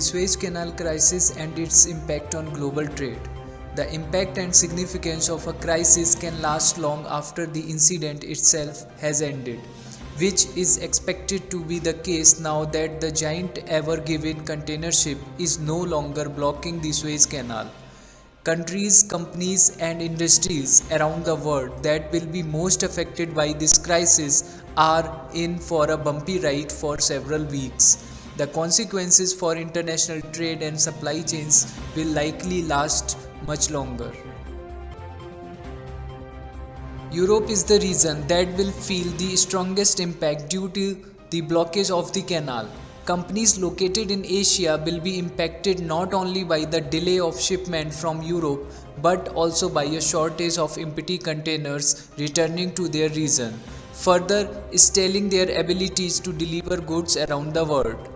Suez Canal crisis and its impact on global trade. The impact and significance of a crisis can last long after the incident itself has ended, which is expected to be the case now that the giant ever given container ship is no longer blocking the Suez Canal. Countries, companies, and industries around the world that will be most affected by this crisis are in for a bumpy ride for several weeks. The consequences for international trade and supply chains will likely last much longer. Europe is the region that will feel the strongest impact due to the blockage of the canal. Companies located in Asia will be impacted not only by the delay of shipment from Europe but also by a shortage of empty containers returning to their region, further stalling their abilities to deliver goods around the world.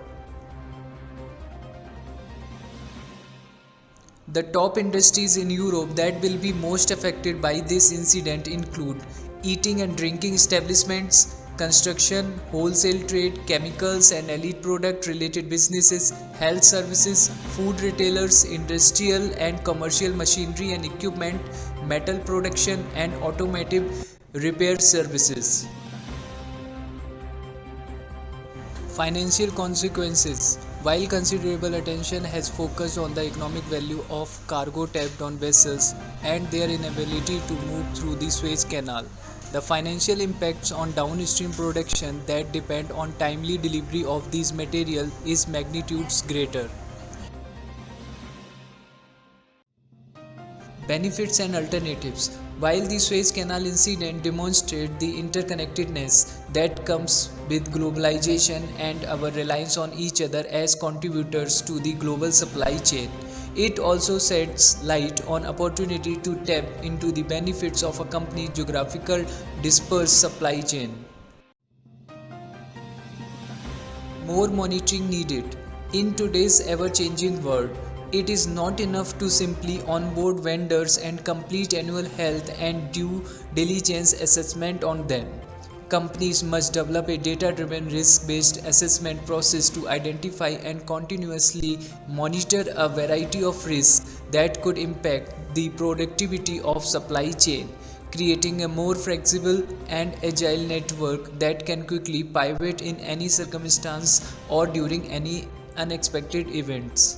The top industries in Europe that will be most affected by this incident include eating and drinking establishments, construction, wholesale trade, chemicals and elite product related businesses, health services, food retailers, industrial and commercial machinery and equipment, metal production and automotive repair services. Financial consequences. While considerable attention has focused on the economic value of cargo tapped on vessels and their inability to move through the Suez Canal, the financial impacts on downstream production that depend on timely delivery of these materials is magnitudes greater. Benefits and alternatives. While the Suez Canal incident demonstrated the interconnectedness that comes with globalization and our reliance on each other as contributors to the global supply chain, it also sheds light on opportunity to tap into the benefits of a company's geographical dispersed supply chain. More monitoring needed. In today's ever-changing world, it is not enough to simply onboard vendors and complete annual health and due diligence assessment on them. Companies must develop a data-driven risk-based assessment process to identify and continuously monitor a variety of risks that could impact the productivity of supply chain, creating a more flexible and agile network that can quickly pivot in any circumstance or during any unexpected events.